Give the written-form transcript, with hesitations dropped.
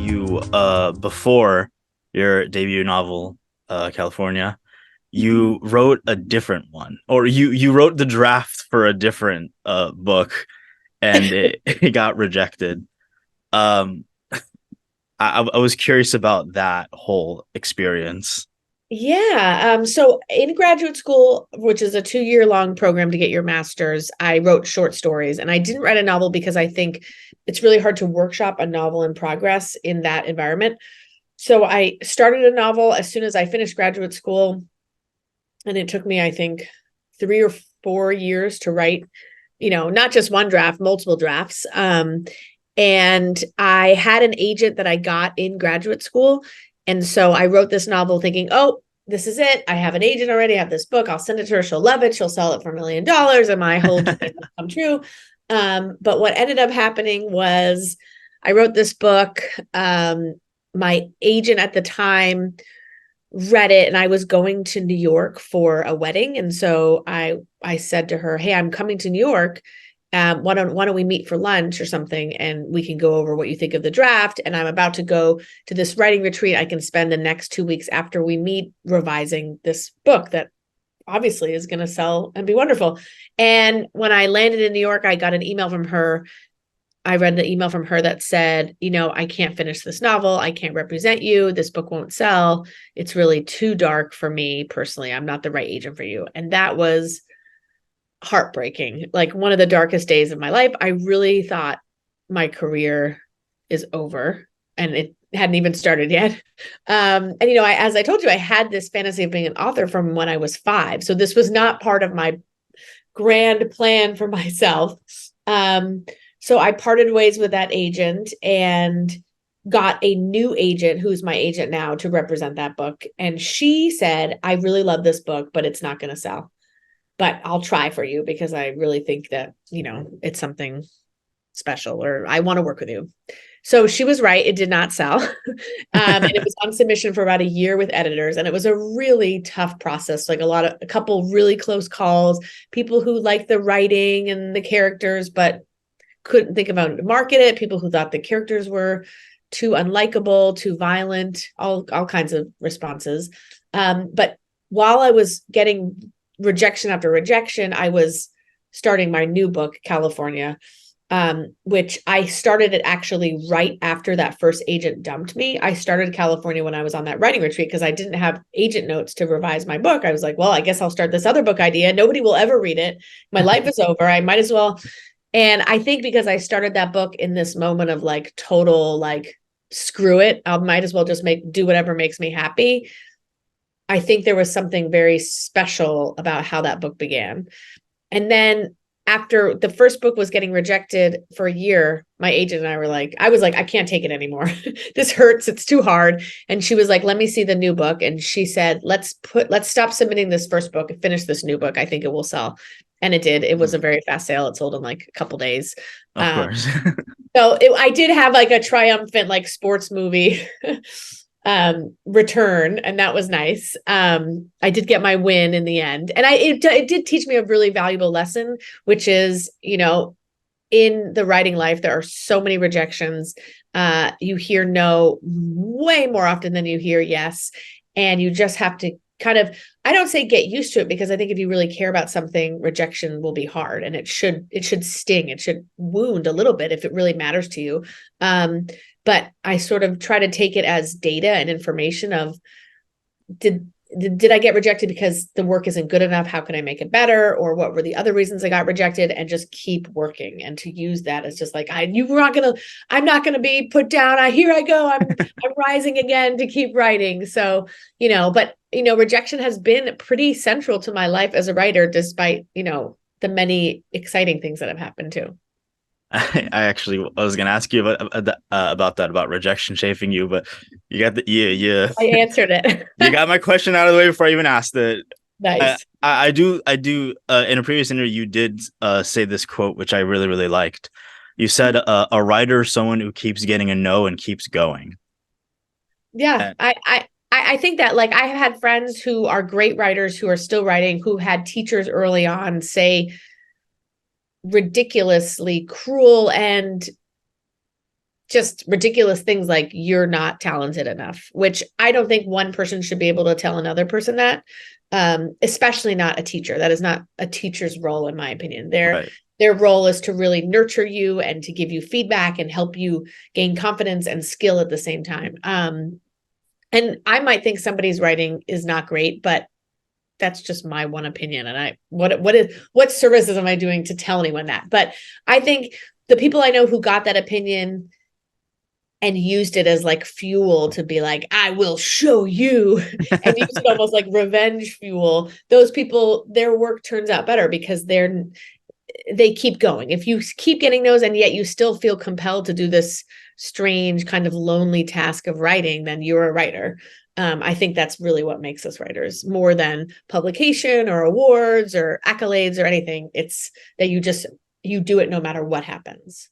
you before your debut novel, California, Mhm. you wrote a different one, or you wrote the draft for a different book, and it got rejected. Um, I was curious about that whole experience. Yeah. So in graduate school, which is a 2 year long program to get your master's, I wrote short stories and I didn't write a novel because I think it's really hard to workshop a novel in progress in that environment. So I started a novel as soon as I finished graduate school. And it took me, I think, 3 or 4 years to write, not just one draft, multiple drafts. And I had an agent that I got in graduate school. And so I wrote this novel thinking, oh, this is it. I have an agent already. I have this book. I'll send it to her. She'll love it. She'll sell it for $1 million. And my whole dream will come true. But what ended up happening was I wrote this book. My agent at the time read it and I was going to New York for a wedding. And so I said to her, hey, I'm coming to New York. Why don't we meet for lunch or something and we can go over what you think of the draft. And I'm about to go to this writing retreat. I can spend the next 2 weeks after we meet revising this book that obviously is going to sell and be wonderful. And when I landed in New York, I got an email from her. I read the email from her that said, I can't finish this novel. I can't represent you. This book won't sell. It's really too dark for me personally. I'm not the right agent for you. And that was heartbreaking. Like one of the darkest days of my life. I really thought my career is over and it hadn't even started yet. And as I told you, I had this fantasy of being an author from when I was 5. So this was not part of my grand plan for myself. So I parted ways with that agent and got a new agent who's my agent now to represent that book. And she said, I really love this book, but it's not going to sell. But I'll try for you because I really think that, it's something special or I want to work with you. So she was right. It did not sell. And it was on submission for about a year with editors. And it was a really tough process, like a couple really close calls, people who liked the writing and the characters, but couldn't think about to market it, people who thought the characters were too unlikable, too violent, all kinds of responses. But while I was getting rejection after rejection, I was starting my new book, California, which I started it actually right after that first agent dumped me. I started California when I was on that writing retreat because I didn't have agent notes to revise my book. I was like, well, I guess I'll start this other book idea. Nobody will ever read it. My life is over. I might as well. And I think because I started that book in this moment of like total, like, screw it, I might as well just do whatever makes me happy. I think there was something very special about how that book began. And then after the first book was getting rejected for a year, my agent and I was like, I can't take it anymore. This hurts. It's too hard. And she was like, let me see the new book. And she said, let's stop submitting this first book and finish this new book. I think it will sell. And it did. It was a very fast sale. It sold in like a couple days. Of Um, course. I did have like a triumphant like sports movie return, and that was nice. I did get my win in the end, and it did teach me a really valuable lesson, which is, in the writing life there are so many rejections. You hear no way more often than you hear yes, and you just have to kind of, I don't say get used to it, because I think if you really care about something, rejection will be hard, and it should sting, it should wound a little bit if it really matters to you. But I sort of try to take it as data and information of, did I get rejected because the work isn't good enough? How can I make it better? Or what were the other reasons I got rejected? And just keep working, and to use that as just like, I'm not gonna be put down. Here I go. I'm rising again to keep writing. So, but rejection has been pretty central to my life as a writer, despite, the many exciting things that have happened too. I was gonna ask you about that, about rejection shaping you, but you got the yeah, I answered it. you got my question out of the way before I even asked it. Nice. I do. In a previous interview, you did say this quote, which I really really liked. You said, "A writer is someone who keeps getting a no and keeps going." Yeah, And I think that, like, I have had friends who are great writers who are still writing, who had teachers early on say ridiculously cruel and just ridiculous things like you're not talented enough, which I don't think one person should be able to tell another person that, especially not a teacher. That is not a teacher's role, in my opinion. Right. Their role is to really nurture you and to give you feedback and help you gain confidence and skill at the same time. And I might think somebody's writing is not great, but that's just my one opinion. And what services am I doing to tell anyone that? But I think the people I know who got that opinion and used it as like fuel to be like, I will show you, and used it almost like revenge fuel. Those people, their work turns out better because they keep going. If you keep getting those and yet you still feel compelled to do this strange kind of lonely task of writing, then you're a writer. I think that's really what makes us writers, more than publication or awards or accolades or anything. It's that you do it no matter what happens.